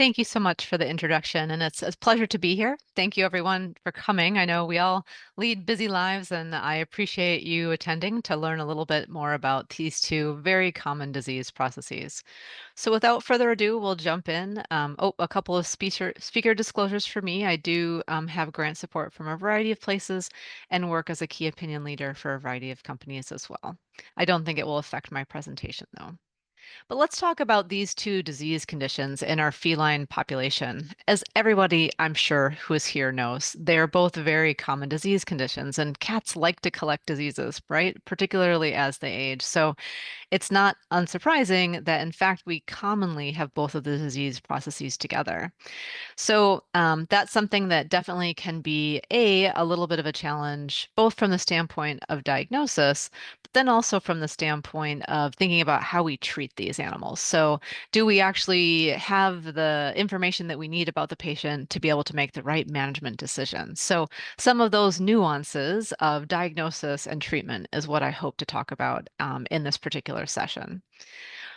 Thank you so much for the introduction, and it's a pleasure to be here. Thank you, everyone, for coming. I know we all lead busy lives, and I appreciate you attending to learn a little bit more about these two very common disease processes. So, without further ado, we'll jump in. A couple of speaker disclosures for me. I do have grant support from a variety of places and work as a key opinion leader for a variety of companies as well. I don't think it will affect my presentation, though. But let's talk about these two disease conditions in our feline population. As everybody, I'm sure, who is here knows, they are both very common disease conditions, and cats like to collect diseases, right? Particularly as they age. So it's not unsurprising that, in fact, we commonly have both of the disease processes together. So that's something that definitely can be a little bit of a challenge, both from the standpoint of diagnosis, but then also from the standpoint of thinking about how we treat these animals. So do we actually have the information that we need about the patient to be able to make the right management decisions? So some of those nuances of diagnosis and treatment is what I hope to talk about in this particular session.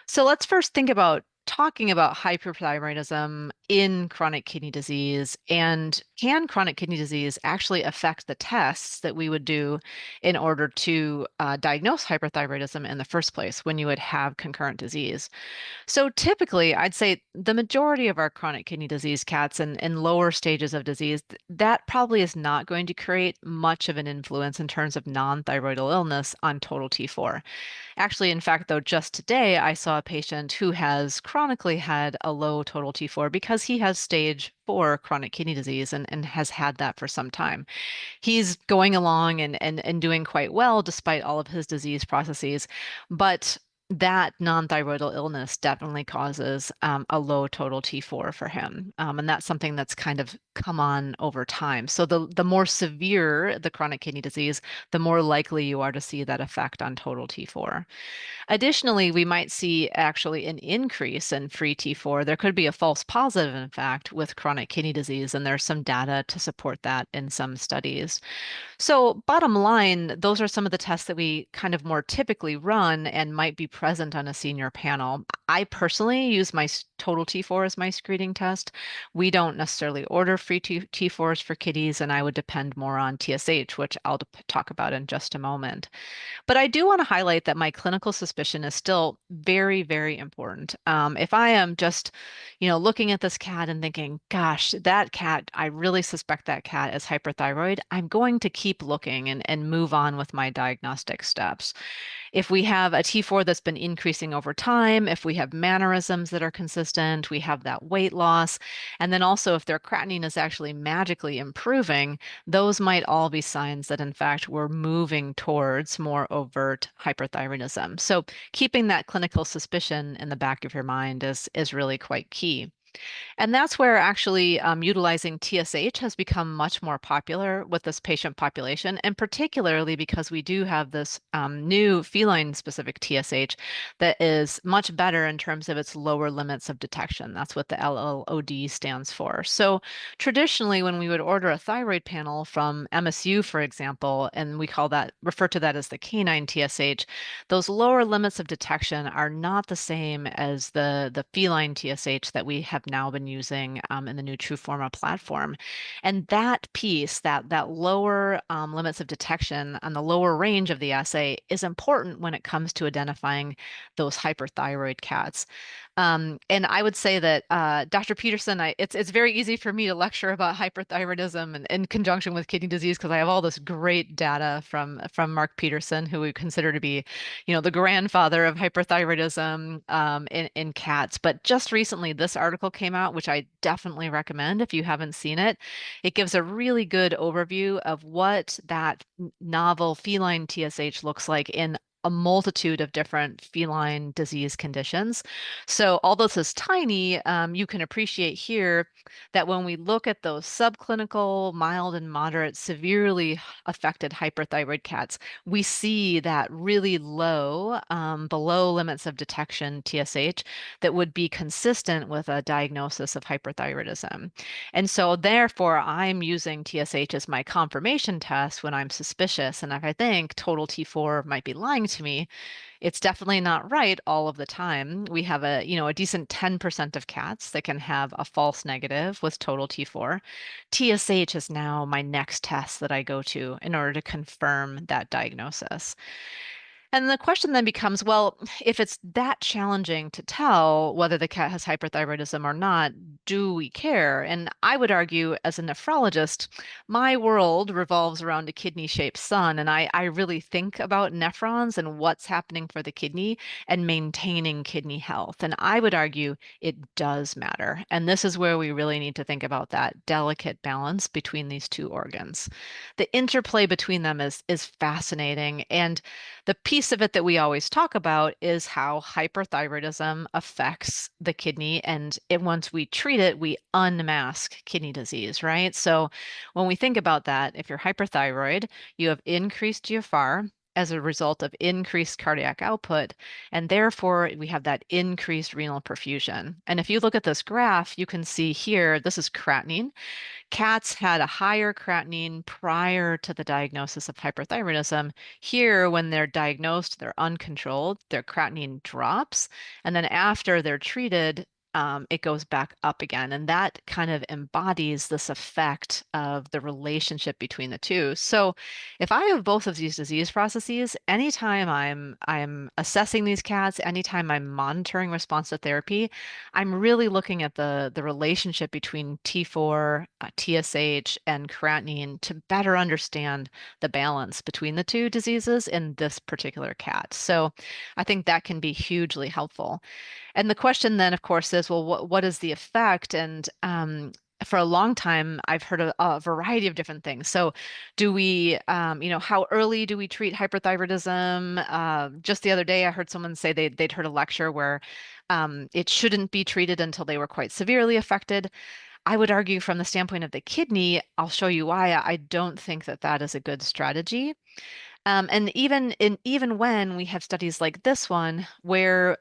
So let's first think about talking about hyperthyroidism in chronic kidney disease. And can chronic kidney disease actually affect the tests that we would do in order to diagnose hyperthyroidism in the first place when you would have concurrent disease? So typically, I'd say the majority of our chronic kidney disease cats in lower stages of disease, that probably is not going to create much of an influence in terms of non-thyroidal illness on total T4. Actually, in fact, though, just today I saw a patient who has chronically had a low total T4 because he has stage 4 chronic kidney disease and has had that for some time. He's going along and doing quite well despite all of his disease processes, but that non-thyroidal illness definitely causes a low total T4 for him. And that's something that's kind of come on over time. So the more severe the chronic kidney disease, the more likely you are to see that effect on total T4. Additionally, we might see actually an increase in free T4. There could be a false positive, in fact, with chronic kidney disease, and there's some data to support that in some studies. So, bottom line, those are some of the tests that we kind of more typically run and might be present on a senior panel. I personally use my total T4 as my screening test. We don't necessarily order free T4s for kitties, and I would depend more on TSH, which I'll talk about in just a moment. But I do want to highlight that my clinical suspicion is still very, very important. If I am just, looking at this cat and thinking, gosh, that cat, I really suspect that cat is hyperthyroid, I'm going to keep looking and move on with my diagnostic steps. If we have a T4 that's been increasing over time, if we have mannerisms that are consistent, we have that weight loss, and then also if their creatinine is actually magically improving, those might all be signs that in fact we're moving towards more overt hyperthyroidism. So keeping that clinical suspicion in the back of your mind is really quite key. And that's where actually utilizing TSH has become much more popular with this patient population, and particularly because we do have this new feline-specific TSH that is much better in terms of its lower limits of detection. That's what the LLOD stands for. So traditionally, when we would order a thyroid panel from MSU, for example, and we refer to that as the canine TSH, those lower limits of detection are not the same as the feline TSH that we have now been using in the new Trueforma platform. And that piece, that lower limits of detection on the lower range of the assay is important when it comes to identifying those hyperthyroid cats. And I would say that Dr. Peterson, it's very easy for me to lecture about hyperthyroidism and in conjunction with kidney disease because I have all this great data from Mark Peterson, who we consider to be, the grandfather of hyperthyroidism in cats. But just recently, this article came out, which I definitely recommend if you haven't seen it. It gives a really good overview of what that novel feline TSH looks like in a multitude of different feline disease conditions. So, although this is tiny, you can appreciate here that when we look at those subclinical, mild and moderate, severely affected hyperthyroid cats, we see that really low, below limits of detection TSH that would be consistent with a diagnosis of hyperthyroidism. And so, therefore, I'm using TSH as my confirmation test when I'm suspicious. And if I think total T4 might be lying to me. It's definitely not right all of the time. We have a decent 10% of cats that can have a false negative with total T4. TSH is now my next test that I go to in order to confirm that diagnosis. And the question then becomes, well, if it's that challenging to tell whether the cat has hyperthyroidism or not, do we care? And I would argue, as a nephrologist, my world revolves around a kidney-shaped sun, and I really think about nephrons and what's happening for the kidney and maintaining kidney health. And I would argue it does matter. And this is where we really need to think about that delicate balance between these two organs. The interplay between them is fascinating. And the piece of it that we always talk about is how hyperthyroidism affects the kidney. And once we treat it, we unmask kidney disease, right? So when we think about that, if you're hyperthyroid, you have increased GFR as a result of increased cardiac output, and therefore we have that increased renal perfusion. And if you look at this graph, you can see here, this is creatinine. Cats had a higher creatinine prior to the diagnosis of hyperthyroidism. Here, when they're diagnosed, they're uncontrolled, their creatinine drops, and then after they're treated, it goes back up again. And that kind of embodies this effect of the relationship between the two. So if I have both of these disease processes, anytime I'm assessing these cats, anytime I'm monitoring response to therapy, I'm really looking at the relationship between T4, TSH, and creatinine to better understand the balance between the two diseases in this particular cat. So I think that can be hugely helpful. And the question then, of course, is, well, what is the effect? And for a long time, I've heard a variety of different things. So, do we, how early do we treat hyperthyroidism? Just the other day, I heard someone say they'd heard a lecture where it shouldn't be treated until they were quite severely affected. I would argue from the standpoint of the kidney, I'll show you why I don't think that that is a good strategy. And even when we have studies like this one, where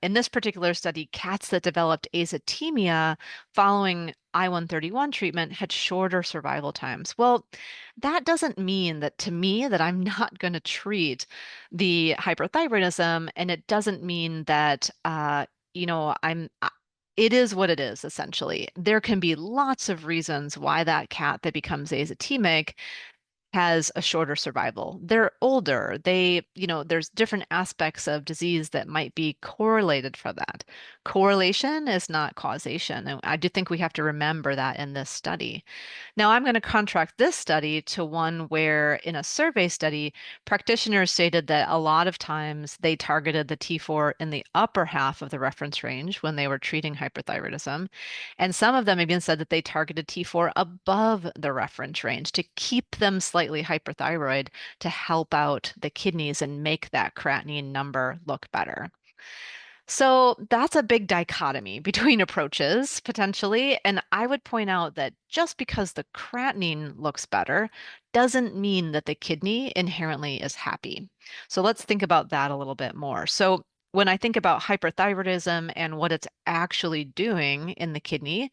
in this particular study, cats that developed azotemia following I-131 treatment had shorter survival times. Well, that doesn't mean that to me that I'm not going to treat the hyperthyroidism, and it doesn't mean that it is what it is, essentially. There can be lots of reasons why that cat that becomes azotemic has a shorter survival. They're older. There's different aspects of disease that might be correlated for that. Correlation is not causation. And I do think we have to remember that in this study. Now, I'm going to contract this study to one where, in a survey study, practitioners stated that a lot of times they targeted the T4 in the upper half of the reference range when they were treating hyperthyroidism. And some of them even said that they targeted T4 above the reference range to keep them slightly hyperthyroid to help out the kidneys and make that creatinine number look better. So that's a big dichotomy between approaches, potentially. And I would point out that just because the creatinine looks better doesn't mean that the kidney inherently is happy. So let's think about that a little bit more. So when I think about hyperthyroidism and what it's actually doing in the kidney,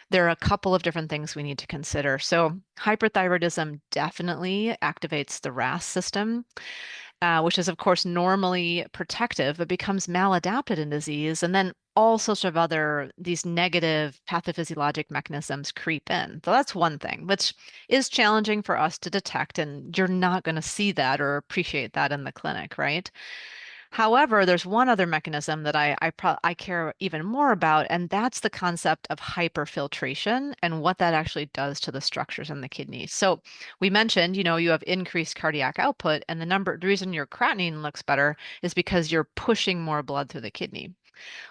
there are a couple of different things we need to consider. So hyperthyroidism definitely activates the RAS system, which is, of course, normally protective, but becomes maladapted in disease. And then all sorts of these negative pathophysiologic mechanisms creep in. So that's one thing, which is challenging for us to detect. And you're not going to see that or appreciate that in the clinic, right? However, there's one other mechanism that I care even more about, and that's the concept of hyperfiltration and what that actually does to the structures in the kidney. So we mentioned, you have increased cardiac output, and the reason your creatinine looks better is because you're pushing more blood through the kidney.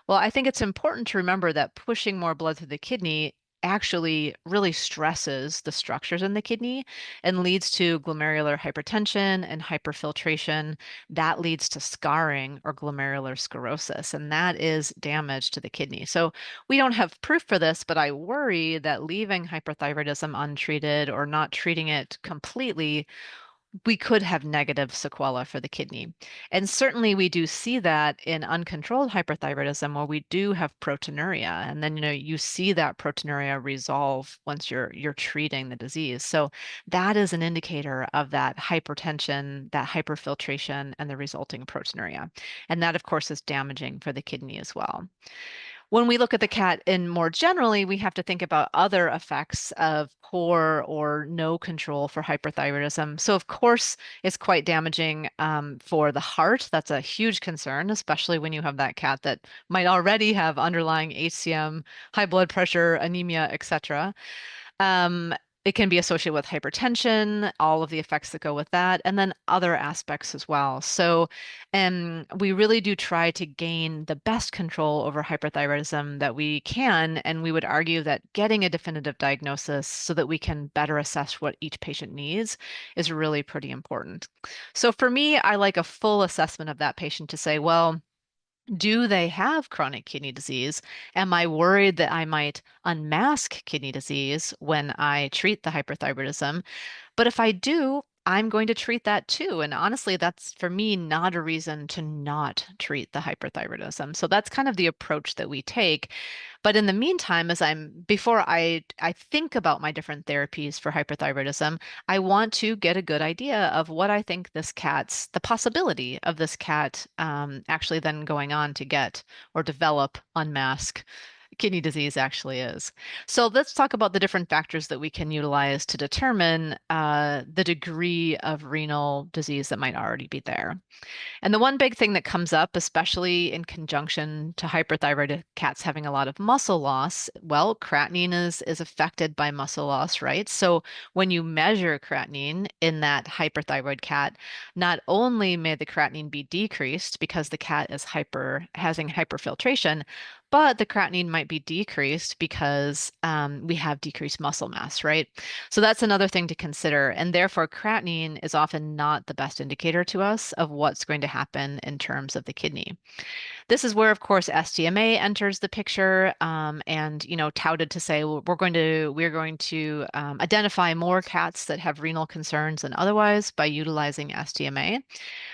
Well, I think it's important to remember that pushing more blood through the kidney actually really stresses the structures in the kidney and leads to glomerular hypertension and hyperfiltration. That leads to scarring or glomerular sclerosis, and that is damage to the kidney. So we don't have proof for this, but I worry that leaving hyperthyroidism untreated or not treating it completely we could have negative sequela for the kidney. And certainly we do see that in uncontrolled hyperthyroidism where we do have proteinuria. And then, you see that proteinuria resolve once you're treating the disease. So that is an indicator of that hypertension, that hyperfiltration, and the resulting proteinuria. And that, of course, is damaging for the kidney as well. When we look at the cat in more generally, we have to think about other effects of poor or no control for hyperthyroidism. So, of course, it's quite damaging for the heart. That's a huge concern, especially when you have that cat that might already have underlying HCM, high blood pressure, anemia, etc. Um, it can be associated with hypertension, all of the effects that go with that, and then other aspects as well. So, we really do try to gain the best control over hyperthyroidism that we can, and we would argue that getting a definitive diagnosis so that we can better assess what each patient needs is really pretty important. So for me, I like a full assessment of that patient to say, well, do they have chronic kidney disease? Am I worried that I might unmask kidney disease when I treat the hyperthyroidism? But if I do, I'm going to treat that too. And honestly, that's for me not a reason to not treat the hyperthyroidism. So that's kind of the approach that we take. But in the meantime, before I think about my different therapies for hyperthyroidism, I want to get a good idea of what I think the possibility of this cat actually then going on to get or develop, unmask kidney disease actually is. So let's talk about the different factors that we can utilize to determine the degree of renal disease that might already be there. And the one big thing that comes up, especially in conjunction to hyperthyroid cats having a lot of muscle loss, well, creatinine is affected by muscle loss, right? So when you measure creatinine in that hyperthyroid cat, not only may the creatinine be decreased because the cat is having hyperfiltration, but the creatinine might be decreased because we have decreased muscle mass, right? So that's another thing to consider. And therefore, creatinine is often not the best indicator to us of what's going to happen in terms of the kidney. This is where, of course, SDMA enters the picture, and touted to say, well, we're going to identify more cats that have renal concerns than otherwise by utilizing SDMA.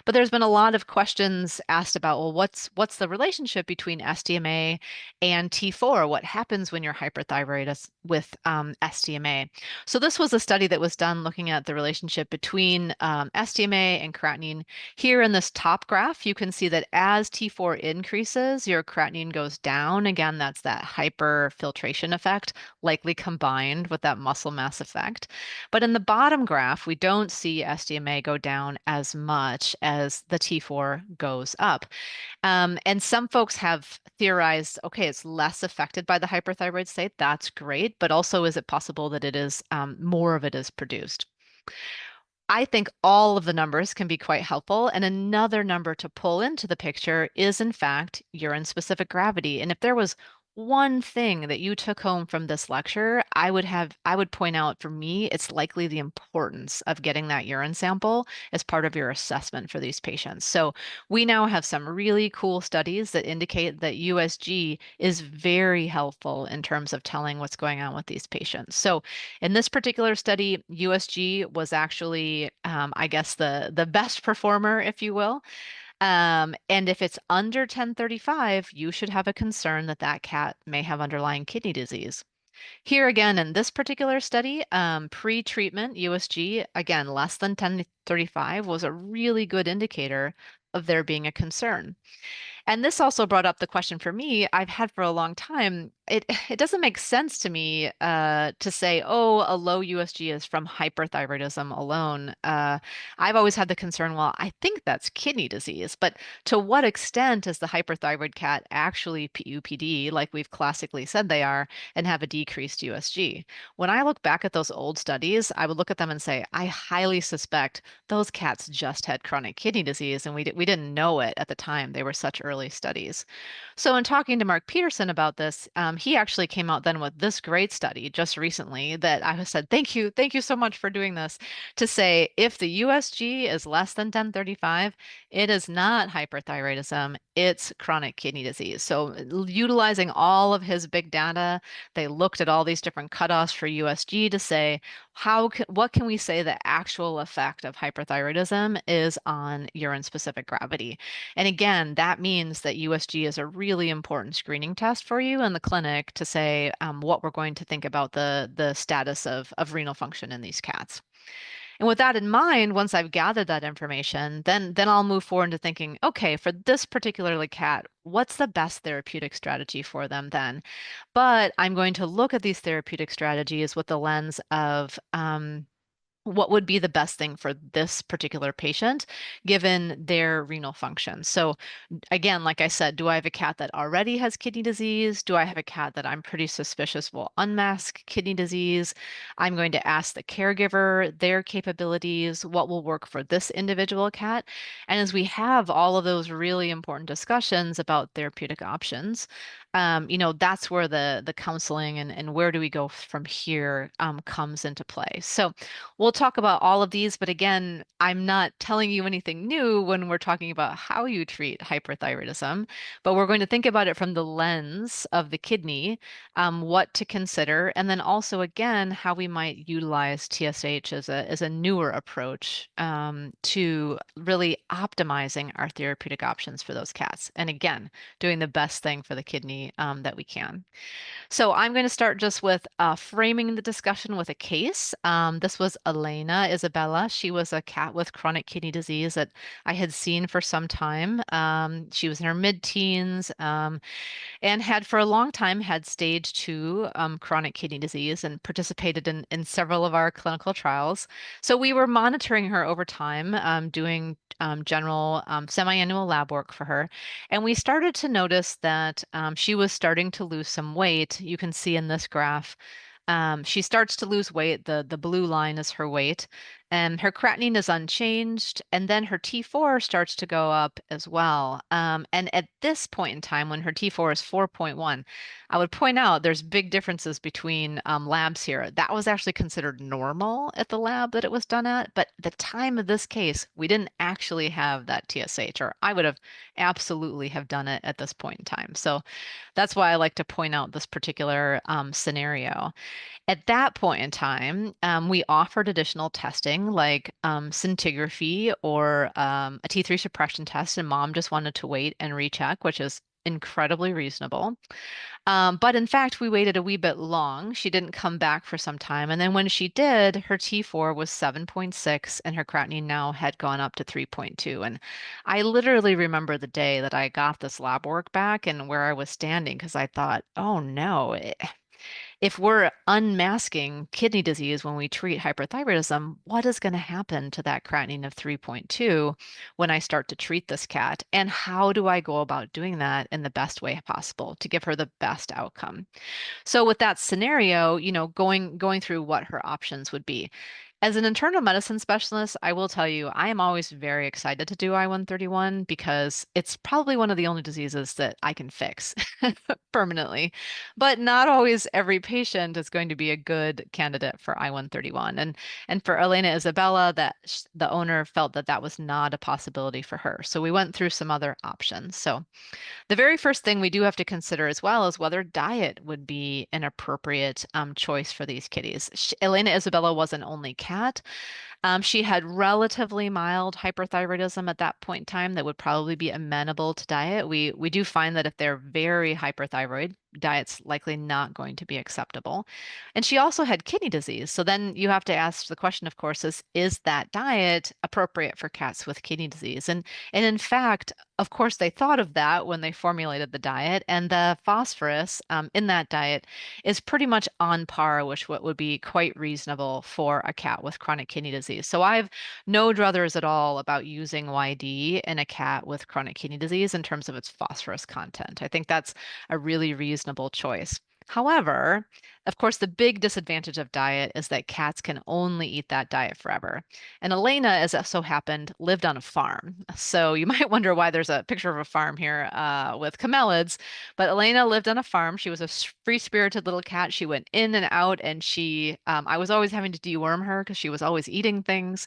But there's been a lot of questions asked about, well, what's the relationship between SDMA and T4? What happens when you're hyperthyroid with SDMA? So this was a study that was done looking at the relationship between SDMA and creatinine. Here in this top graph, you can see that as T4 increases, your creatinine goes down. Again, that's that hyperfiltration effect, likely combined with that muscle mass effect. But in the bottom graph, we don't see SDMA go down as much as the T4 goes up. And some folks have theorized, okay, it's less affected by the hyperthyroid state. That's great. But also, is it possible that more of it is produced? I think all of the numbers can be quite helpful. And another number to pull into the picture is, in fact, urine specific gravity. And if there was one thing that you took home from this lecture, I would point out for me, it's likely the importance of getting that urine sample as part of your assessment for these patients. So we now have some really cool studies that indicate that USG is very helpful in terms of telling what's going on with these patients. So in this particular study, USG was actually, I guess, the best performer, if you will. And if it's under 1035, you should have a concern that that cat may have underlying kidney disease. Here again, in this particular study, pre-treatment USG, again, less than 1035 was a really good indicator of there being a concern. And this also brought up the question for me I've had for a long time. It doesn't make sense to me to say, oh, a low USG is from hyperthyroidism alone. I've always had the concern, well, I think that's kidney disease, but to what extent is the hyperthyroid cat actually PUPD, like we've classically said they are, and have a decreased USG? When I look back at those old studies, I would look at them and say, I highly suspect those cats just had chronic kidney disease, and we didn't know it at the time. They were such early early studies. So, in talking to Mark Peterson about this, he actually came out then with this great study just recently that I said, thank you so much for doing this, to say if the USG is less than 1035, it is not hyperthyroidism, it's chronic kidney disease. So, utilizing all of his big data, they looked at all these different cutoffs for USG to say, what can we say the actual effect of hyperthyroidism is on urine specific gravity? And again, that means that USG is a really important screening test for you in the clinic to say what we're going to think about the status of renal function in these cats. And with that in mind, once I've gathered that information, then I'll move forward into thinking, okay, for this particularly cat, what's the best therapeutic strategy for them then? But I'm going to look at these therapeutic strategies with the lens of what would be the best thing for this particular patient given their renal function. So again, like I said, do I have a cat that already has kidney disease? Do I have a cat that I'm pretty suspicious will unmask kidney disease? I'm going to ask the caregiver their capabilities, what will work for this individual cat. And as we have all of those really important discussions about therapeutic options, that's where the counseling and where do we go from here comes into play. So we'll talk about all of these, but again, I'm not telling you anything new when we're talking about how you treat hyperthyroidism, but we're going to think about it from the lens of the kidney, what to consider, and then also again how we might utilize TSH as a newer approach to really optimizing our therapeutic options for those cats. And again, doing the best thing for the kidney that we can. So I'm going to start just with framing the discussion with a case. This was Elena Isabella. She was a cat with chronic kidney disease that I had seen for some time. She was in her mid-teens. And had for a long time had stage 2 chronic kidney disease and participated in several of our clinical trials. So we were monitoring her over time, doing general semi-annual lab work for her. And we started to notice that she was starting to lose some weight. You can see in this graph she starts to lose weight. The blue line is her weight, and her creatinine is unchanged. And then her T4 starts to go up as well. And at this point in time, when her T4 is 4.1, I would point out there's big differences between labs here. That was actually considered normal at the lab that it was done at, but at the time of this case, we didn't actually have that TSH, or I would have absolutely have done it at this point in time. So that's why I like to point out this particular scenario. At that point in time, we offered additional testing like scintigraphy or a T3 suppression test, and mom just wanted to wait and recheck, which is incredibly reasonable. But in fact, we waited a wee bit long. She didn't come back for some time. And then when she did, her T4 was 7.6 and her creatinine now had gone up to 3.2. And I literally remember the day that I got this lab work back and where I was standing because I thought, oh no, if we're unmasking kidney disease when we treat hyperthyroidism, what is going to happen to that creatinine of 3.2 when I start to treat this cat? And how do I go about doing that in the best way possible to give her the best outcome? So with that scenario, going through what her options would be. As an internal medicine specialist, I will tell you, I am always very excited to do I-131 because it's probably one of the only diseases that I can fix permanently. But not always every patient is going to be a good candidate for I-131. And for Elena Isabella, the owner felt that that was not a possibility for her. So we went through some other options. So the very first thing we do have to consider as well is whether diet would be an appropriate choice for these kitties. Elena Isabella was an only cat. She had relatively mild hyperthyroidism at that point in time that would probably be amenable to diet. We do find that if they're very hyperthyroid, diet's likely not going to be acceptable. And she also had kidney disease. So then you have to ask the question, of course, is that diet appropriate for cats with kidney disease? And in fact, of course, they thought of that when they formulated the diet, and the phosphorus in that diet is pretty much on par with what would be quite reasonable for a cat with chronic kidney disease. So I've no druthers at all about using YD in a cat with chronic kidney disease in terms of its phosphorus content. I think that's a really reasonable choice. However, of course, the big disadvantage of diet is that cats can only eat that diet forever. And Elena, as it so happened, lived on a farm. So you might wonder why there's a picture of a farm here with camelids. But Elena lived on a farm. She was a free-spirited little cat. She went in and out, and I was always having to deworm her because she was always eating things.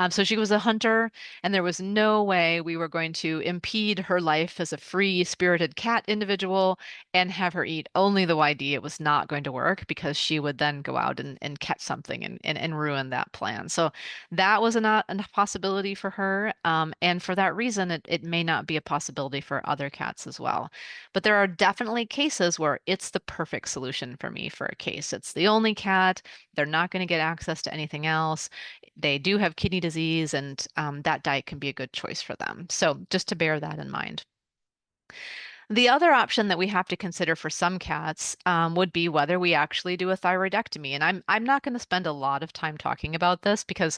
So she was a hunter, and there was no way we were going to impede her life as a free-spirited cat individual and have her eat only the YD. It was not going to work because she would then go out and catch something and ruin that plan. So that was not a possibility for her. And for that reason, it may not be a possibility for other cats as well. But there are definitely cases where it's the perfect solution for me for a case. It's the only cat. They're not going to get access to anything else. They do have kidney disease, and that diet can be a good choice for them. So just to bear that in mind. The other option that we have to consider for some cats would be whether we actually do a thyroidectomy. And I'm not going to spend a lot of time talking about this because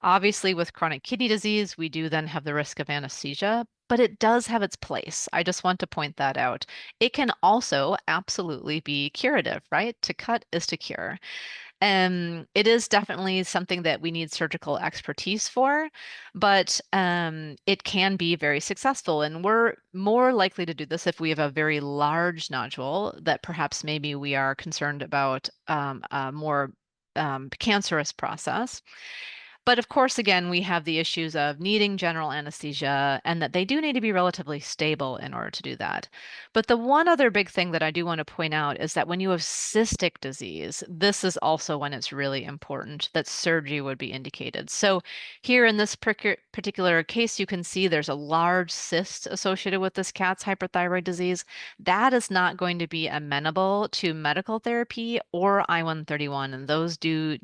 obviously with chronic kidney disease, we do then have the risk of anesthesia, but it does have its place. I just want to point that out. It can also absolutely be curative, right? To cut is to cure. It is definitely something that we need surgical expertise for, but it can be very successful. And we're more likely to do this if we have a very large nodule that perhaps maybe we are concerned about a more cancerous process. But of course, again, we have the issues of needing general anesthesia and that they do need to be relatively stable in order to do that. But the one other big thing that I do want to point out is that when you have cystic disease, this is also when it's really important that surgery would be indicated. So here in this particular case, you can see there's a large cyst associated with this cat's hyperthyroid disease. That is not going to be amenable to medical therapy or I-131, and those do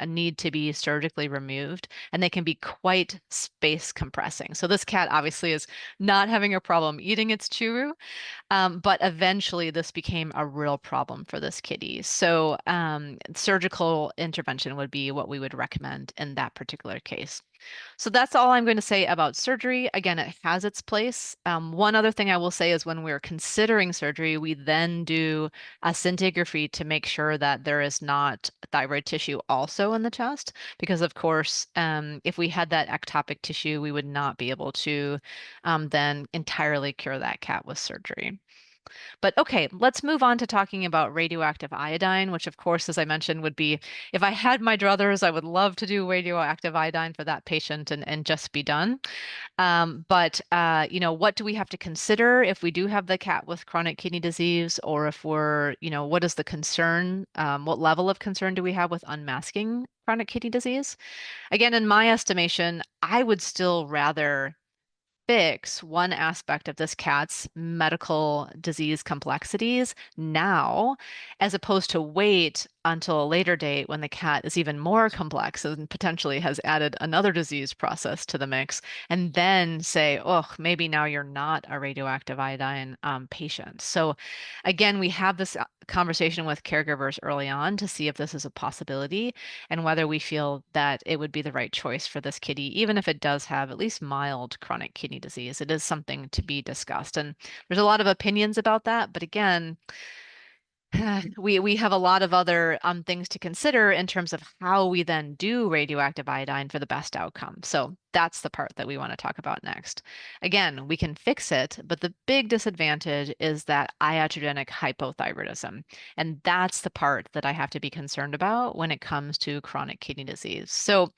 need to be surgically removed, and they can be quite space compressing. So this cat obviously is not having a problem eating its churu, but eventually this became a real problem for this kitty. So surgical intervention would be what we would recommend in that particular case. So that's all I'm going to say about surgery. Again, it has its place. One other thing I will say is when we're considering surgery, we then do a scintigraphy to make sure that there is not thyroid tissue also in the chest, because of course, if we had that ectopic tissue, we would not be able to then entirely cure that cat with surgery. But okay, let's move on to talking about radioactive iodine, which of course, as I mentioned, would be if I had my druthers, I would love to do radioactive iodine for that patient and just be done. What do we have to consider if we do have the cat with chronic kidney disease, or if what is the concern? What level of concern do we have with unmasking chronic kidney disease? Again, in my estimation, I would still rather fix one aspect of this cat's medical disease complexities now, as opposed to wait until a later date when the cat is even more complex and potentially has added another disease process to the mix, and then say, oh, maybe now you're not a radioactive iodine patient. So again, we have this conversation with caregivers early on to see if this is a possibility and whether we feel that it would be the right choice for this kitty, even if it does have at least mild chronic kidney disease. It is something to be discussed. And there's a lot of opinions about that. But again, we have a lot of other things to consider in terms of how we then do radioactive iodine for the best outcome. So that's the part that we want to talk about next. Again, we can fix it, but the big disadvantage is that iatrogenic hypothyroidism. And that's the part that I have to be concerned about when it comes to chronic kidney disease. So,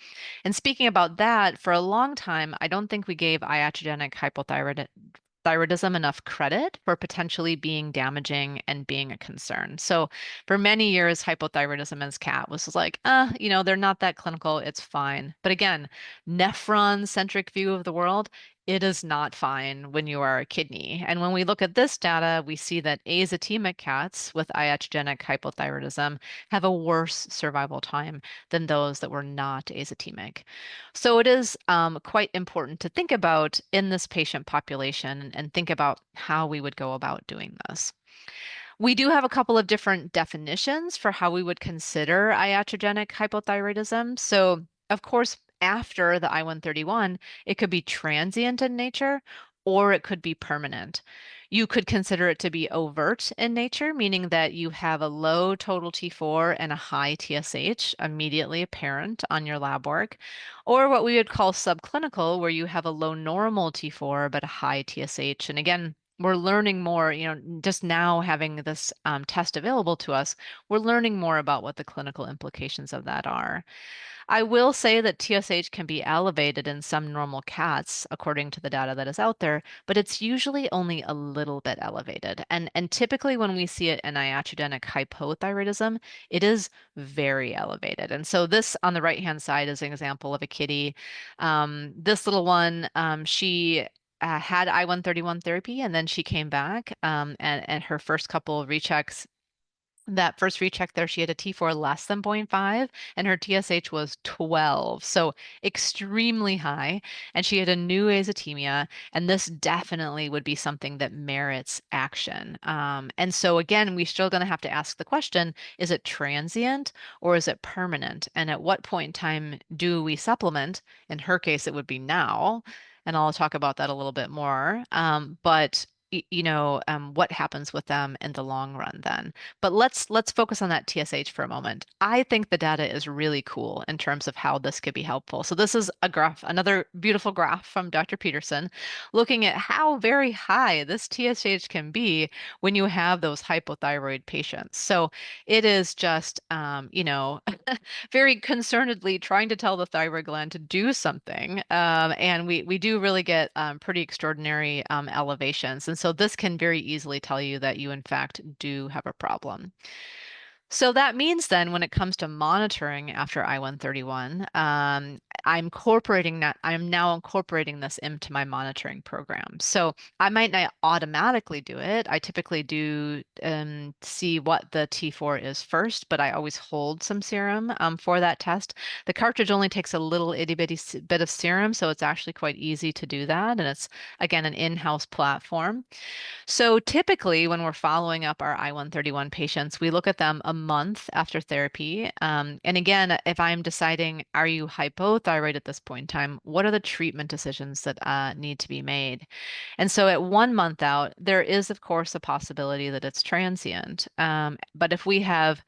and speaking about that, for a long time, I don't think we gave iatrogenic hypothyroidism enough credit for potentially being damaging and being a concern. So for many years, hypothyroidism as cat was like, they're not that clinical, it's fine. But again, nephron-centric view of the world, it is not fine when you are a kidney. And when we look at this data, we see that azotemic cats with iatrogenic hypothyroidism have a worse survival time than those that were not azotemic. So it is quite important to think about in this patient population and think about how we would go about doing this. We do have a couple of different definitions for how we would consider iatrogenic hypothyroidism. So, of course, after the I-131, it could be transient in nature, or it could be permanent. You could consider it to be overt in nature, meaning that you have a low total T4 and a high TSH immediately apparent on your lab work, or what we would call subclinical, where you have a low normal T4 but a high TSH. And again, we're learning more, just now having this test available to us, we're learning more about what the clinical implications of that are. I will say that TSH can be elevated in some normal cats, according to the data that is out there, but it's usually only a little bit elevated. And typically when we see it in iatrogenic hypothyroidism, it is very elevated. And so this on the right-hand side is an example of a kitty. This little one, she had I-131 therapy, and then she came back, and her first couple of rechecks, that first recheck there, she had a T4 less than zero point 0.5 and her TSH was 12. So extremely high. And she had a new azotemia. And this definitely would be something that merits action. And so again, we're still going to have to ask the question, is it transient or is it permanent? And at what point in time do we supplement? In her case, it would be now. And I'll talk about that a little bit more. What happens with them in the long run then. But let's focus on that TSH for a moment. I think the data is really cool in terms of how this could be helpful. So this is a graph, another beautiful graph from Dr. Peterson, looking at how very high this TSH can be when you have those hypothyroid patients. So it is just, very concernedly trying to tell the thyroid gland to do something. And we do really get pretty extraordinary elevations. And so this can very easily tell you that you, in fact, do have a problem. So that means then when it comes to monitoring after I-131, I'm now incorporating this into my monitoring program. So I might not automatically do it. I typically do see what the T4 is first, but I always hold some serum for that test. The cartridge only takes a little itty bitty bit of serum, so it's actually quite easy to do that. And it's, again, an in-house platform. So typically, when we're following up our I-131 patients, we look at them a month after therapy. And again, if I'm deciding, are you hypothyroid at this point in time, what are the treatment decisions that need to be made? And so at 1 month out, there is, of course, a possibility that it's transient. But if we have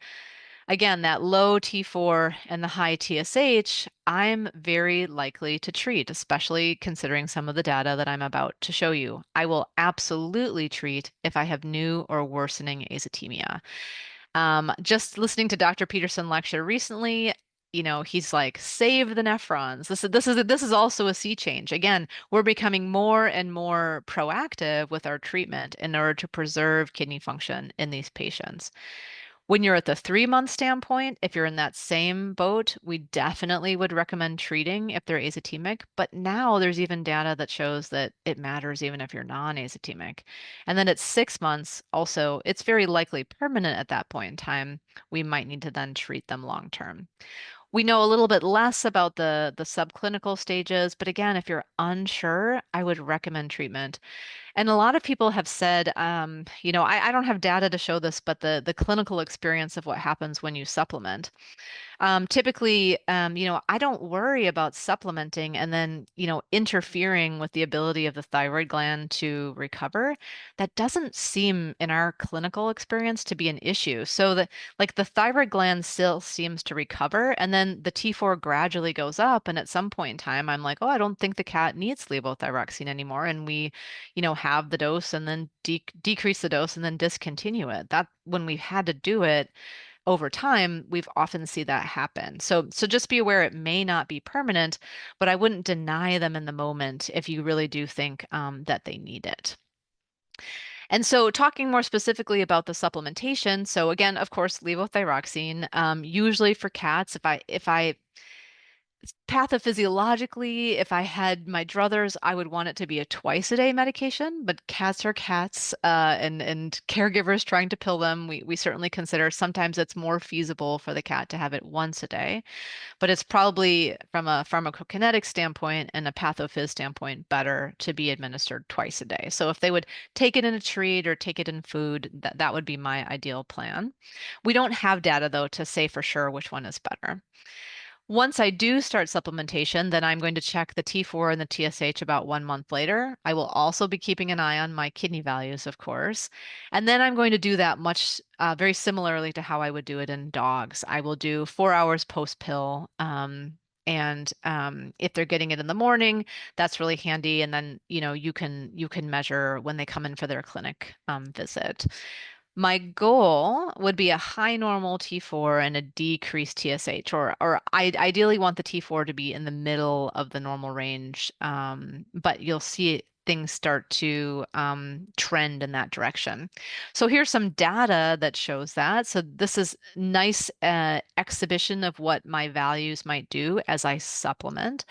again, that low T4 and the high TSH, I'm very likely to treat, especially considering some of the data that I'm about to show you. I will absolutely treat if I have new or worsening azotemia. Just listening to Dr. Peterson lecture recently, he's like, save the nephrons. This is also a sea change. Again, we're becoming more and more proactive with our treatment in order to preserve kidney function in these patients. When you're at the 3 month standpoint, if you're in that same boat, we definitely would recommend treating if they're azotemic. But now there's even data that shows that it matters even if you're non-azotemic. And then at 6 months, also, it's very likely permanent at that point in time. We might need to then treat them long term. We know a little bit less about the subclinical stages, but again, if you're unsure, I would recommend treatment. And a lot of people have said, I don't have data to show this, but the clinical experience of what happens when you supplement. Typically, I don't worry about supplementing and then, interfering with the ability of the thyroid gland to recover. That doesn't seem in our clinical experience to be an issue. So like the thyroid gland still seems to recover, and then the T4 gradually goes up. And at some point in time, I'm like, oh, I don't think the cat needs levothyroxine anymore. And we, have the dose and then decrease the dose and then discontinue it. That when we've had to do it over time, we've often see that happen. So just be aware it may not be permanent, but I wouldn't deny them in the moment if you really do think that they need it. And so talking more specifically about the supplementation, so again, of course, levothyroxine, usually for cats, if I pathophysiologically, if I had my druthers, I would want it to be a twice a day medication, but cats are cats, and caregivers trying to pill them, we certainly consider sometimes it's more feasible for the cat to have it once a day, but it's probably from a pharmacokinetic standpoint and a pathophys standpoint better to be administered twice a day. So if they would take it in a treat or take it in food, that would be my ideal plan. We don't have data though to say for sure which one is better. Once I do start supplementation, then I'm going to check the T4 and the TSH about 1 month later. I will also be keeping an eye on my kidney values, of course. And then I'm going to do that much very similarly to how I would do it in dogs. I will do 4 hours post pill. And if they're getting it in the morning, that's really handy. And then, you can measure when they come in for their clinic visit. My goal would be a high normal T4 and a decreased TSH, or I ideally want the T4 to be in the middle of the normal range, but you'll see things start to trend in that direction. So here's some data that shows that. So this is nice exhibition of what my values might do as I supplement.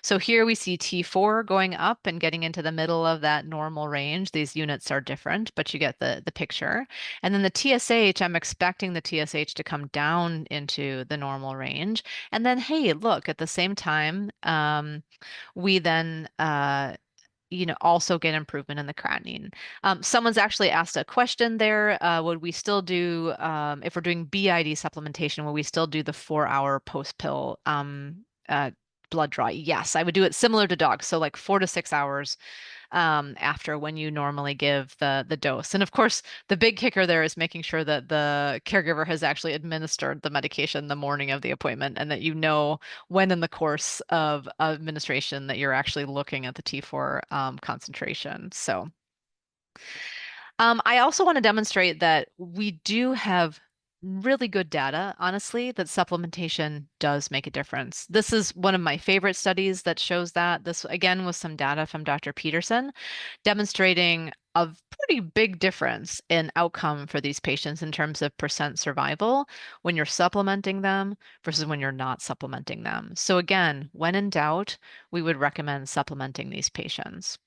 So here we see T4 going up and getting into the middle of that normal range. These units are different, but you get the picture. And then the TSH, I'm expecting the TSH to come down into the normal range. And then, hey, look, at the same time, we then also get improvement in the creatinine. Someone's actually asked a question there. Would we still do, if we're doing BID supplementation, would we still do the 4 hour post-pill blood draw? Yes, I would do it similar to dogs. So like 4 to 6 hours after when you normally give the dose. And of course, the big kicker there is making sure that the caregiver has actually administered the medication the morning of the appointment and that you know when in the course of administration that you're actually looking at the T4 concentration. So I also want to demonstrate that we do have really good data, honestly, that supplementation does make a difference. This is one of my favorite studies that shows that. This, again, was some data from Dr. Peterson demonstrating a pretty big difference in outcome for these patients in terms of percent survival when you're supplementing them versus when you're not supplementing them. So again, when in doubt, we would recommend supplementing these patients.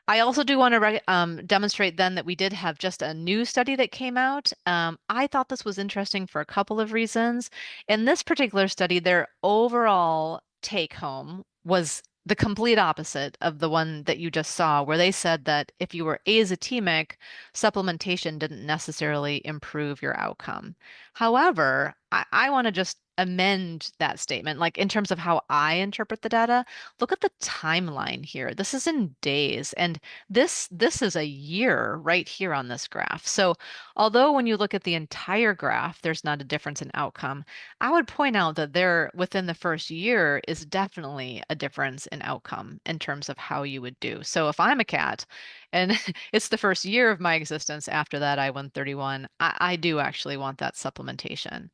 I also do want to demonstrate then that we did have just a new study that came out. I thought this was interesting for a couple of reasons. In this particular study, their overall take home was the complete opposite of the one that you just saw, where they said that if you were azotemic, supplementation didn't necessarily improve your outcome. However, I want to just amend that statement, like in terms of how I interpret the data. Look at the timeline here. This is in days, and this is a year right here on this graph. So although when you look at the entire graph, there's not a difference in outcome, I would point out that there within the first year is definitely a difference in outcome in terms of how you would do. So if I'm a cat and it's the first year of my existence after that I-131, I do actually want that supplementation.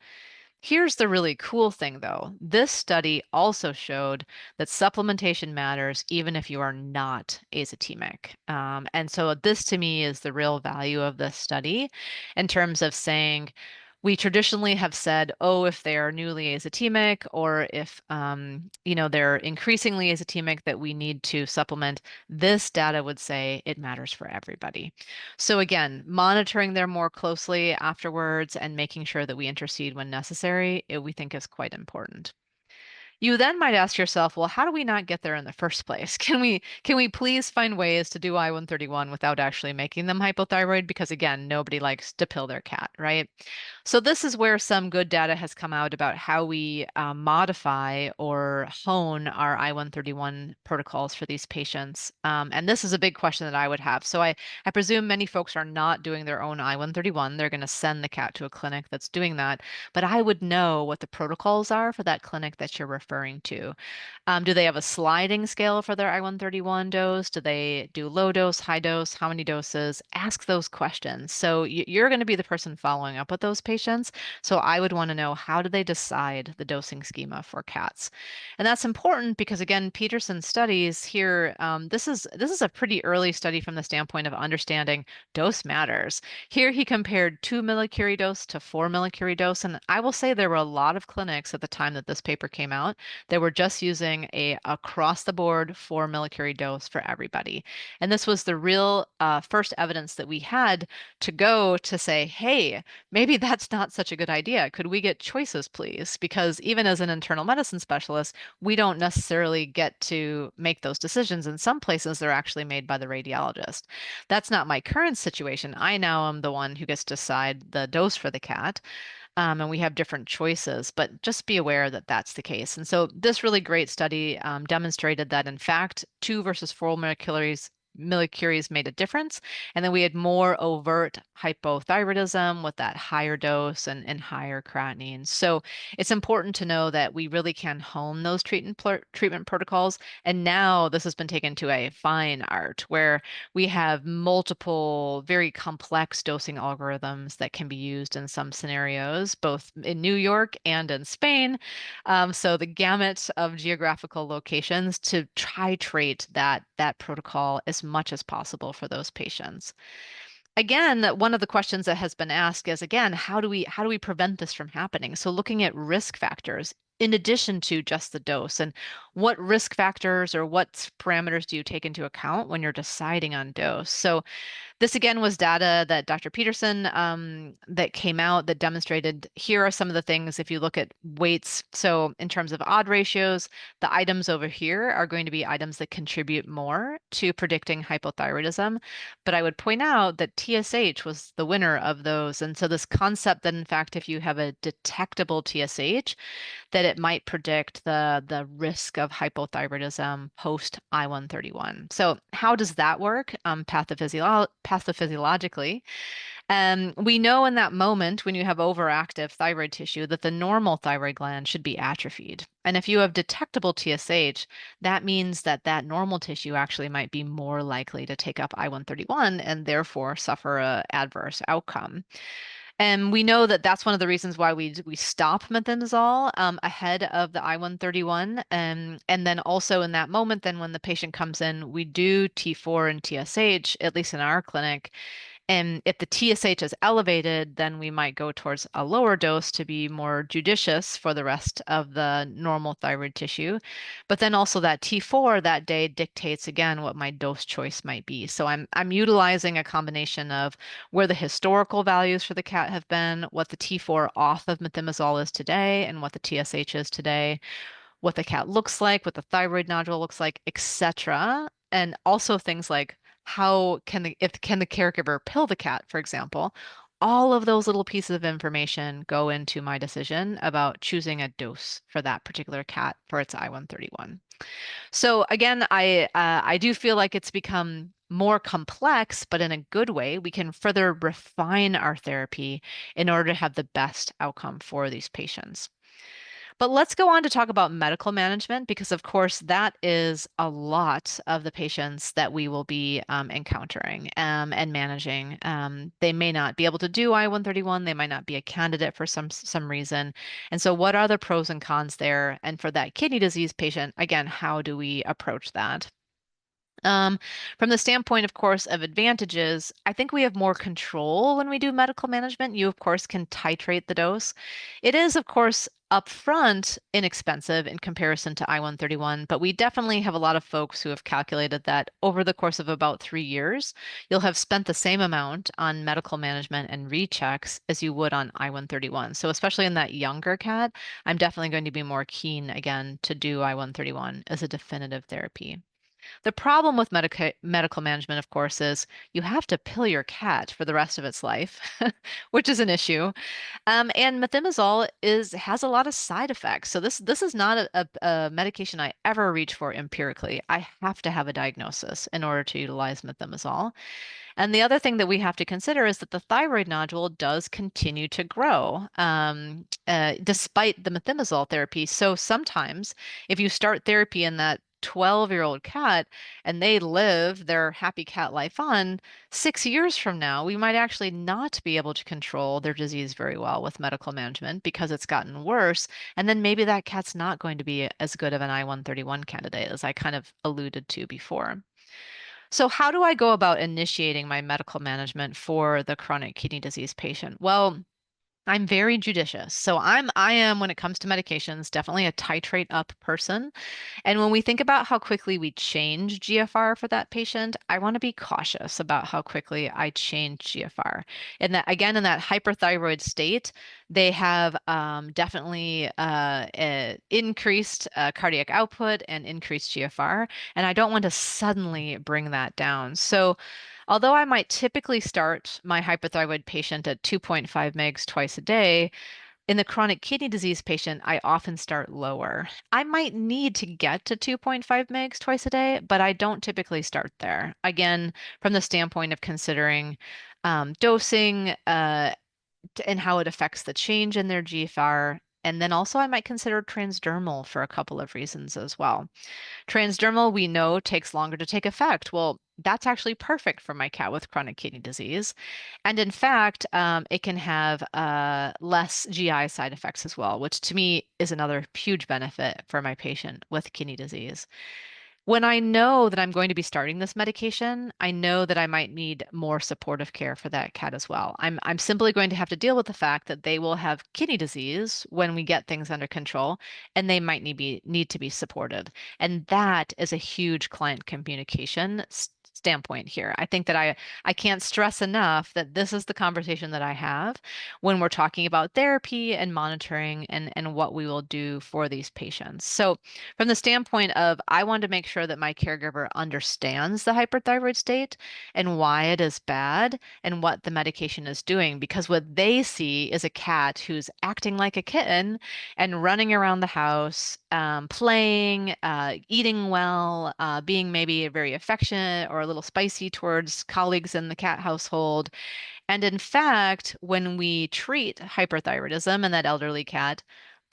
Here's the really cool thing, though. This study also showed that supplementation matters even if you are not azotemic. And so this to me is the real value of this study in terms of saying, we traditionally have said, oh, if they are newly azotemic or if they're increasingly azotemic, that we need to supplement. This data would say it matters for everybody. So again, monitoring them more closely afterwards and making sure that we intercede when necessary, we think is quite important. You then might ask yourself, well, how do we not get there in the first place? Can we please find ways to do I-131 without actually making them hypothyroid? Because again, nobody likes to pill their cat, right? So this is where some good data has come out about how we modify or hone our I-131 protocols for these patients. And this is a big question that I would have. So I presume many folks are not doing their own I-131. They're going to send the cat to a clinic that's doing that. But I would know what the protocols are for that clinic that you're referring to. Do they have a sliding scale for their I-131 dose? Do they do low dose, high dose? How many doses? Ask those questions. So you're going to be the person following up with those patients. So I would want to know, how do they decide the dosing schema for cats? And that's important because again, Peterson's studies here, this is a pretty early study from the standpoint of understanding dose matters. Here he compared 2 millicurie dose to 4 millicurie dose, and I will say there were a lot of clinics at the time that this paper came out that were just using a across the board 4 millicurie dose for everybody. And this was the real first evidence that we had to go to say, hey, maybe that's not such a good idea. Could we get choices, please? Because even as an internal medicine specialist, we don't necessarily get to make those decisions. In some places, they're actually made by the radiologist. That's not my current situation. I now am the one who gets to decide the dose for the cat. and we have different choices, but just be aware that that's the case. And so this really great study demonstrated that, in fact, 2 versus 4 millicuries made a difference. And then we had more overt hypothyroidism with that higher dose and higher creatinine. So it's important to know that we really can hone those treatment protocols. And now this has been taken to a fine art where we have multiple very complex dosing algorithms that can be used in some scenarios, both in New York and in Spain. So the gamut of geographical locations to titrate that protocol as much as possible for those patients. Again, one of the questions that has been asked is, again, how do we prevent this from happening? So looking at risk factors in addition to just the dose, and what risk factors or what parameters do you take into account when you're deciding on dose? So this again was data that Dr. Peterson that came out that demonstrated here are some of the things if you look at weights. So in terms of odd ratios, the items over here are going to be items that contribute more to predicting hypothyroidism. But I would point out that TSH was the winner of those. And so this concept that in fact, if you have a detectable TSH, that it might predict the risk of hypothyroidism post I-131. So how does that work pathophysiologically? We know in that moment when you have overactive thyroid tissue that the normal thyroid gland should be atrophied. And if you have detectable TSH, that means that that normal tissue actually might be more likely to take up I-131 and therefore suffer a adverse outcome. And we know that that's one of the reasons why we stop methimazole ahead of the I-131. And then also in that moment, then when the patient comes in, we do T4 and TSH, at least in our clinic. And if the TSH is elevated, then we might go towards a lower dose to be more judicious for the rest of the normal thyroid tissue. But then also that T4 that day dictates again what my dose choice might be. So I'm utilizing a combination of where the historical values for the cat have been, what the T4 off of methimazole is today, and what the TSH is today, what the cat looks like, what the thyroid nodule looks like, etc. And also things like how can the caregiver pill the cat, for example. All of those little pieces of information go into my decision about choosing a dose for that particular cat for its I-131. So again, I do feel like it's become more complex, but in a good way. We can further refine our therapy in order to have the best outcome for these patients. But let's go on to talk about medical management because, of course, that is a lot of the patients that we will be encountering and managing. They may not be able to do I-131. They might not be a candidate for some reason. And so, what are the pros and cons there? And for that kidney disease patient, again, how do we approach that? Um, from the standpoint, of course, of advantages, I think we have more control when we do medical management. You, of course, can titrate the dose. It is, of course, upfront inexpensive in comparison to I-131, but we definitely have a lot of folks who have calculated that over the course of about 3 years, you'll have spent the same amount on medical management and rechecks as you would on I-131. So especially in that younger cat, I'm definitely going to be more keen again to do I-131 as a definitive therapy. The problem with medical management, of course, is you have to pill your cat for the rest of its life, which is an issue. And methimazole has a lot of side effects. So this is not a medication I ever reach for empirically. I have to have a diagnosis in order to utilize methimazole. And the other thing that we have to consider is that the thyroid nodule does continue to grow despite the methimazole therapy. So sometimes if you start therapy in that 12-year-old cat and they live their happy cat life on, 6 years from now, we might actually not be able to control their disease very well with medical management because it's gotten worse. And then maybe that cat's not going to be as good of an I-131 candidate as I kind of alluded to before. So how do I go about initiating my medical management for the chronic kidney disease patient? Well, I'm very judicious. So I am when it comes to medications, definitely a titrate up person. And when we think about how quickly we change GFR for that patient, I want to be cautious about how quickly I change GFR. And that again, in that hyperthyroid state, they have definitely increased cardiac output and increased GFR. And I don't want to suddenly bring that down. So although I might typically start my hypothyroid patient at 2.5 mgs twice a day, In the chronic kidney disease patient, I often start lower. I might need to get to 2.5 mgs twice a day, but I don't typically start there. Again, from the standpoint of considering dosing and how it affects the change in their GFR. And then also, I might consider transdermal for a couple of reasons as well. Transdermal, we know, takes longer to take effect. Well, that's actually perfect for my cat with chronic kidney disease. And in fact, it can have less GI side effects as well, which to me is another huge benefit for my patient with kidney disease. When I know that I'm going to be starting this medication, I know that I might need more supportive care for that cat as well. I'm simply going to have to deal with the fact that they will have kidney disease when we get things under control, and they might need to be supported. And that is a huge client communication standpoint here. I think that I can't stress enough that this is the conversation that I have when we're talking about therapy and monitoring and what we will do for these patients. So from the standpoint of I want to make sure that my caregiver understands the hyperthyroid state and why it is bad and what the medication is doing, because what they see is a cat who's acting like a kitten and running around the house, playing, eating well, being maybe very affectionate or a little spicy towards colleagues in the cat household. And in fact, when we treat hyperthyroidism in that elderly cat,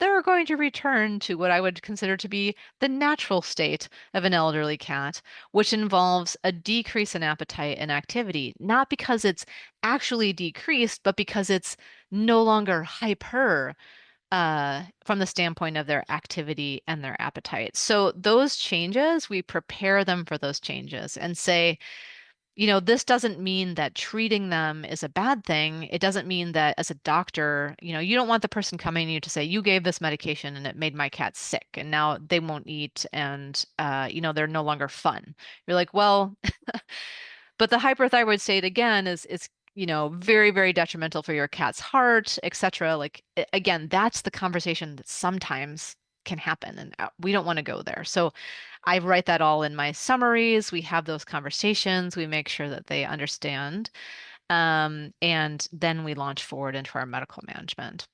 they're going to return to what I would consider to be the natural state of an elderly cat, which involves a decrease in appetite and activity, not because it's actually decreased, but because it's no longer hyper from the standpoint of their activity and their appetite. So those changes, we prepare them for those changes and say, this doesn't mean that treating them is a bad thing. It doesn't mean that as a doctor, you don't want the person coming to you to say, you gave this medication and it made my cat sick and now they won't eat and, they're no longer fun. You're like, well, but the hyperthyroid state again is very, very detrimental for your cat's heart, etc. Like again, that's the conversation that sometimes can happen and we don't want to go there. So I write that all in my summaries. We have those conversations. We make sure that they understand. And then we launch forward into our medical management.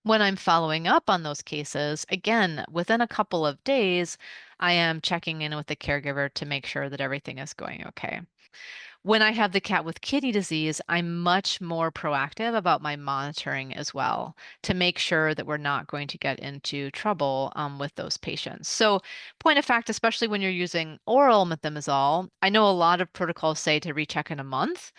When I'm following up on those cases, again, within a couple of days, I am checking in with the caregiver to make sure that everything is going okay. When I have the cat with kidney disease, I'm much more proactive about my monitoring as well to make sure that we're not going to get into trouble with those patients. So, point of fact, especially when you're using oral methimazole, I know a lot of protocols say to recheck in a month.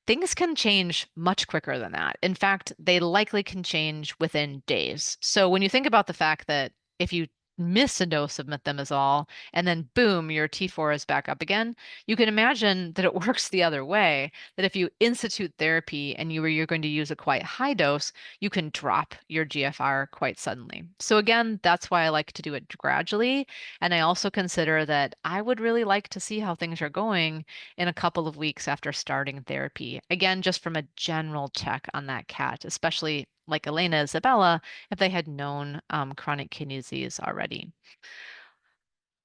Things can change much quicker than that. In fact, they likely can change within days. So when you think about the fact that if you miss a dose of methimazole and then boom, your T4 is back up again, you can imagine that it works the other way. That if you institute therapy and you're going to use a quite high dose, you can drop your GFR quite suddenly. So again, that's why I like to do it gradually. And I also consider that I would really like to see how things are going in a couple of weeks after starting therapy. Again, just from a general check on that cat, especially like Elena Isabella, if they had known chronic kidney disease already.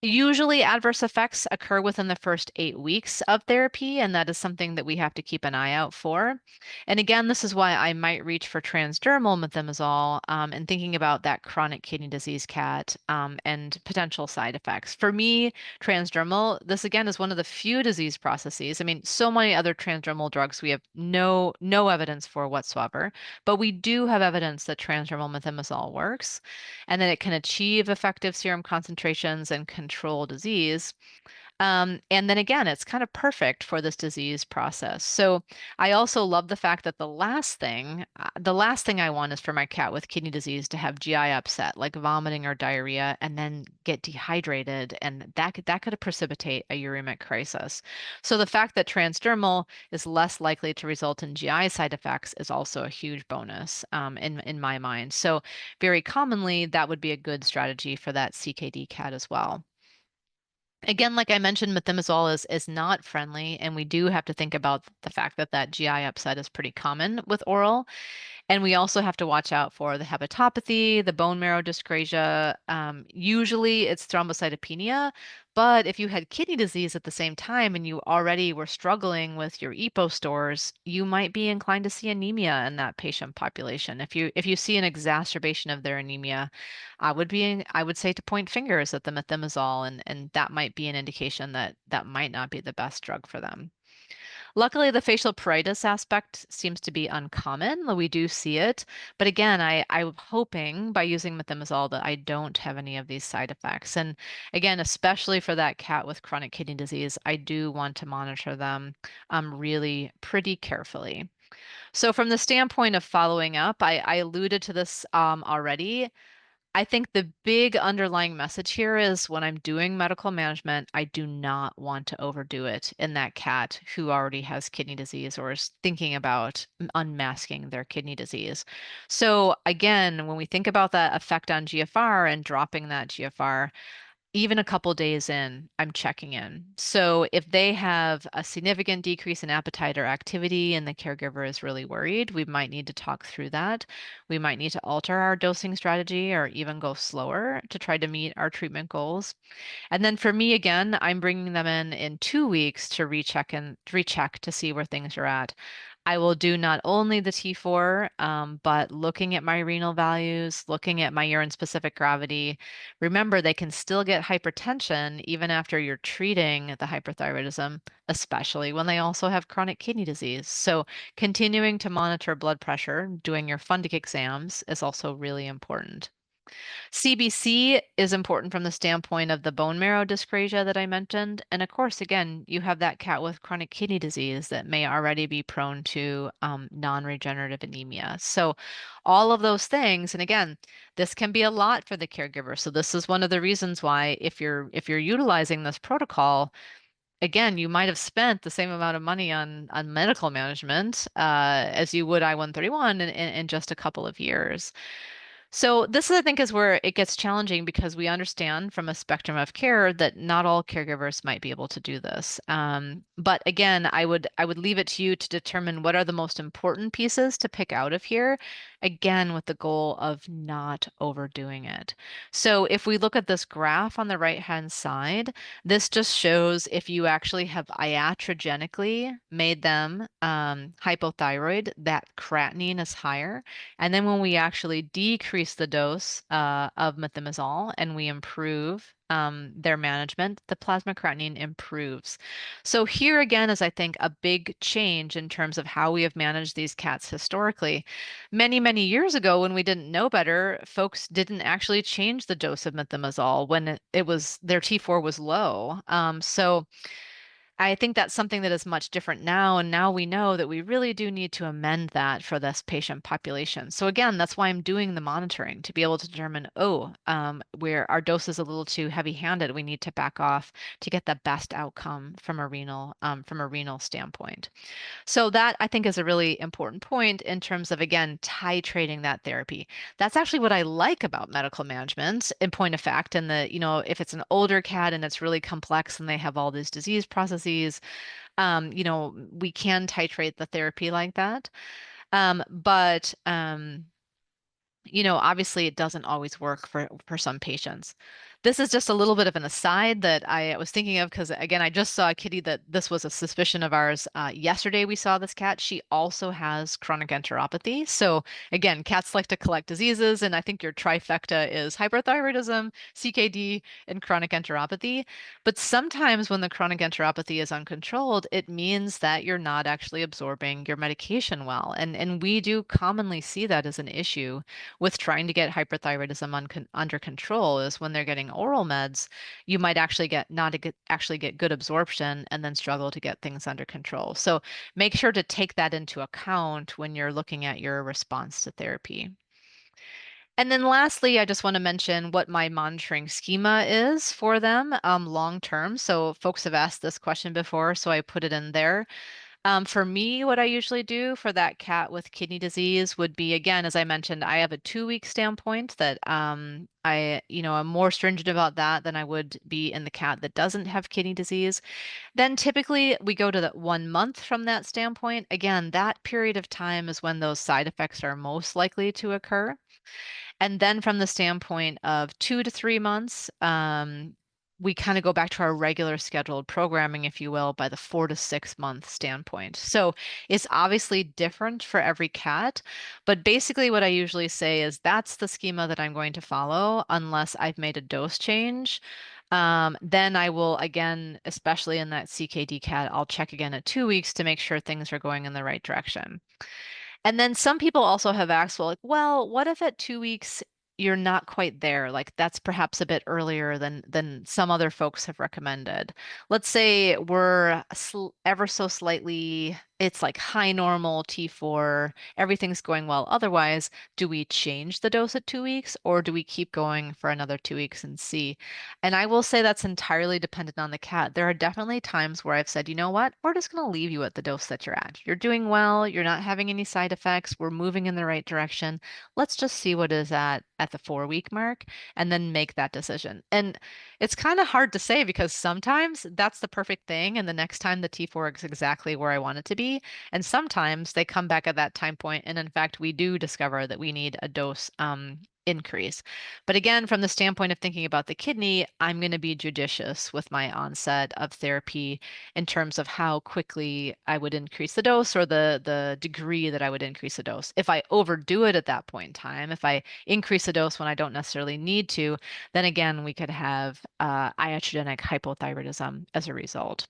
Usually, adverse effects occur within the first 8 weeks of therapy, and that is something that we have to keep an eye out for. And again, this is why I might reach for transdermal methimazole and thinking about that chronic kidney disease cat and potential side effects. For me, transdermal, this again is one of the few disease processes. I mean, so many other transdermal drugs we have no evidence for whatsoever, but we do have evidence that transdermal methimazole works and that it can achieve effective serum concentrations and control disease. And then again, it's kind of perfect for this disease process. So I also love the fact that the last thing I want is for my cat with kidney disease to have GI upset, like vomiting or diarrhea, and then get dehydrated, and that could precipitate a uremic crisis. So the fact that transdermal is less likely to result in GI side effects is also a huge bonus in my mind. So very commonly, that would be a good strategy for that CKD cat as well. Again, like I mentioned, methimazole is not friendly, and we do have to think about the fact that that GI upset is pretty common with oral. And we also have to watch out for the hepatopathy, the bone marrow dyscrasia. Usually it's thrombocytopenia, but if you had kidney disease at the same time and you already were struggling with your EPO stores, you might be inclined to see anemia in that patient population. If you see an exacerbation of their anemia, I would say to point fingers at the methimazole, and that might be an indication that that might not be the best drug for them. Luckily, the facial pruritus aspect seems to be uncommon, though we do see it. But again, I'm hoping by using methimazole that I don't have any of these side effects. And again, especially for that cat with chronic kidney disease, I do want to monitor them really pretty carefully. So from the standpoint of following up, I alluded to this already. I think the big underlying message here is when I'm doing medical management, I do not want to overdo it in that cat who already has kidney disease or is thinking about unmasking their kidney disease. So again, when we think about that effect on GFR and dropping that GFR, even a couple days in, I'm checking in. So if they have a significant decrease in appetite or activity and the caregiver is really worried, we might need to talk through that. We might need to alter our dosing strategy or even go slower to try to meet our treatment goals. And then for me, again, I'm bringing them in 2 weeks to recheck to see where things are at. I will do not only the T4, but looking at my renal values, looking at my urine specific gravity. Remember, they can still get hypertension even after you're treating the hyperthyroidism, especially when they also have chronic kidney disease. So, continuing to monitor blood pressure, doing your fundic exams is also really important. CBC is important from the standpoint of the bone marrow dyscrasia that I mentioned. And of course, again, you have that cat with chronic kidney disease that may already be prone to non-regenerative anemia. So all of those things, and again, this can be a lot for the caregiver. So this is one of the reasons why if you're utilizing this protocol, again, you might have spent the same amount of money on medical management as you would I-131 in just a couple of years. So this, I think, is where it gets challenging because we understand from a spectrum of care that not all caregivers might be able to do this. But again, I would leave it to you to determine what are the most important pieces to pick out of here, again, with the goal of not overdoing it. So if we look at this graph on the right-hand side, this just shows if you actually have iatrogenically made them hypothyroid, that creatinine is higher. And then when we actually decrease the dose of methimazole and we improve their management, the plasma creatinine improves. So here again is, I think, a big change in terms of how we have managed these cats historically. Many, many years ago, when we didn't know better, folks didn't actually change the dose of methimazole when it was their T4 was low. So I think that's something that is much different now. And now we know that we really do need to amend that for this patient population. So again, that's why I'm doing the monitoring to be able to determine, where our dose is a little too heavy-handed, we need to back off to get the best outcome from a renal standpoint. So that I think is a really important point in terms of, again, titrating that therapy. That's actually what I like about medical management in point of fact. And if it's an older cat and it's really complex and they have all these disease processes, we can titrate the therapy like that. But obviously it doesn't always work for some patients. This is just a little bit of an aside that I was thinking of because, again, I just saw a kitty that this was a suspicion of ours. Yesterday, we saw this cat. She also has chronic enteropathy. So, again, cats like to collect diseases, and I think your trifecta is hyperthyroidism, CKD, and chronic enteropathy. But sometimes when the chronic enteropathy is uncontrolled, it means that you're not actually absorbing your medication well. And we do commonly see that as an issue with trying to get hyperthyroidism under control is when they're getting oral meds, you might actually actually get good absorption and then struggle to get things under control. So make sure to take that into account when you're looking at your response to therapy. And then lastly, I just want to mention what my monitoring schema is for them long term. So folks have asked this question before, so I put it in there. For me, what I usually do for that cat with kidney disease would be, again, as I mentioned, I have a 2 week standpoint that I'm more stringent about that than I would be in the cat that doesn't have kidney disease. Then typically we go to the 1 month from that standpoint. Again, that period of time is when those side effects are most likely to occur. And then from the standpoint of 2 to 3 months, we kind of go back to our regular scheduled programming, if you will, by the 4 to 6 month standpoint. So it's obviously different for every cat, but basically what I usually say is that's the schema that I'm going to follow unless I've made a dose change. Then I will, again, especially in that CKD cat, I'll check again at 2 weeks to make sure things are going in the right direction. And then some people also have asked, well, what if at 2 weeks you're not quite there? Like that's perhaps a bit earlier than some other folks have recommended. Let's say we're ever so slightly, it's like high normal T4, everything's going well. Otherwise, do we change the dose at 2 weeks or do we keep going for another 2 weeks and see? And I will say that's entirely dependent on the cat. There are definitely times where I've said, you know what, we're just going to leave you at the dose that you're at. You're doing well. You're not having any side effects. We're moving in the right direction. Let's just see what is at the 4 week mark and then make that decision. And it's kind of hard to say because sometimes that's the perfect thing. And the next time the T4 is exactly where I want it to be. And sometimes they come back at that time point, and in fact, we do discover that we need a dose increase. But again, from the standpoint of thinking about the kidney, I'm going to be judicious with my onset of therapy in terms of how quickly I would increase the dose or the degree that I would increase the dose. If I overdo it at that point in time, if I increase the dose when I don't necessarily need to, then again, we could have iatrogenic hypothyroidism as a result.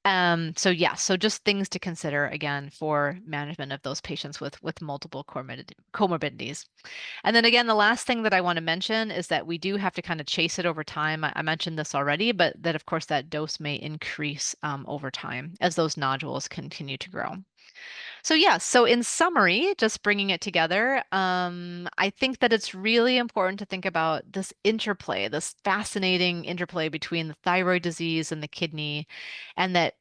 So just things to consider again for management of those patients with multiple comorbidities. And then again, the last thing that I want to mention is that we do have to kind of chase it over time. I mentioned this already, but that of course that dose may increase over time as those nodules continue to grow. So yeah, so in summary, just bringing it together, I think that it's really important to think about this interplay, this fascinating interplay between the thyroid disease and the kidney, and that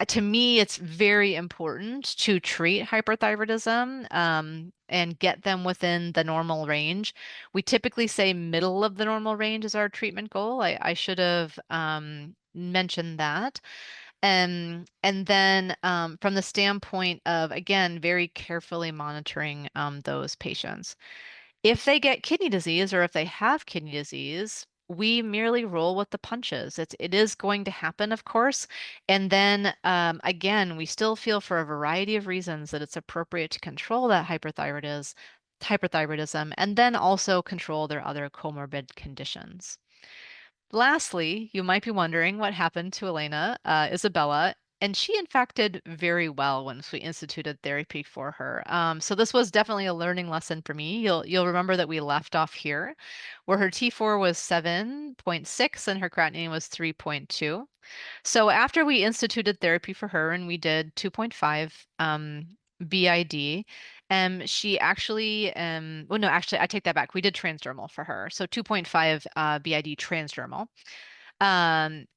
to me, it's very important to treat hyperthyroidism, and get them within the normal range. We typically say middle of the normal range is our treatment goal. I should have mentioned that. And then from the standpoint of, again, very carefully monitoring those patients. If they get kidney disease or if they have kidney disease, we merely roll with the punches. It is going to happen, of course. And then again, we still feel for a variety of reasons that it's appropriate to control that hyperthyroidism and then also control their other comorbid conditions. Lastly, you might be wondering what happened to Elena, Isabella, and she in fact did very well once we instituted therapy for her. So this was definitely a learning lesson for me. You'll remember that we left off here, where her T4 was 7.6 and her creatinine was 3.2. So after we instituted therapy for her and we did 2.5 BID, she actually, well, no, actually, I take that back. We did transdermal for her. So 2.5 BID transdermal.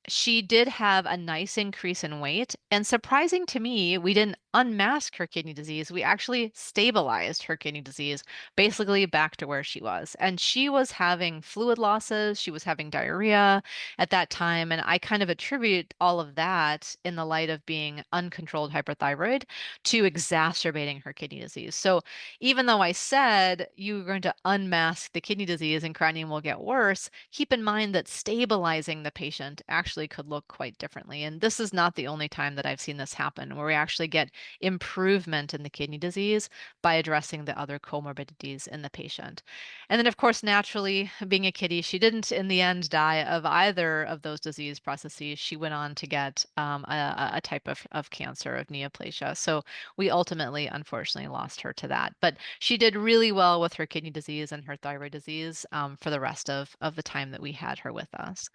She did have a nice increase in weight, and surprising to me, we didn't unmask her kidney disease. We actually stabilized her kidney disease basically back to where she was. And she was having fluid losses, she was having diarrhea at that time, and I kind of attribute all of that in the light of being uncontrolled hyperthyroid to exacerbating her kidney disease. So even though I said you're going to unmask the kidney disease and creatinine will get worse, keep in mind that stabilizing the patient actually could look quite differently. And this is not the only time that I've seen this happen, where we actually get improvement in the kidney disease by addressing the other comorbidities in the patient. And then, of course, naturally, being a kitty, she didn't in the end die of either of those disease processes. She went on to get a type of cancer, of neoplasia. So we ultimately, unfortunately, lost her to that. But she did really well with her kidney disease and her thyroid disease for the rest of the time that we had her with us.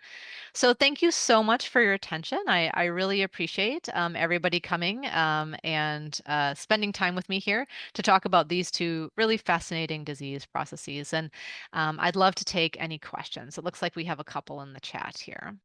So thank you so much for your attention. I really appreciate everybody coming and spending time with me here to talk about these two really fascinating disease processes. And I'd love to take any questions. It looks like we have a couple in the chat here.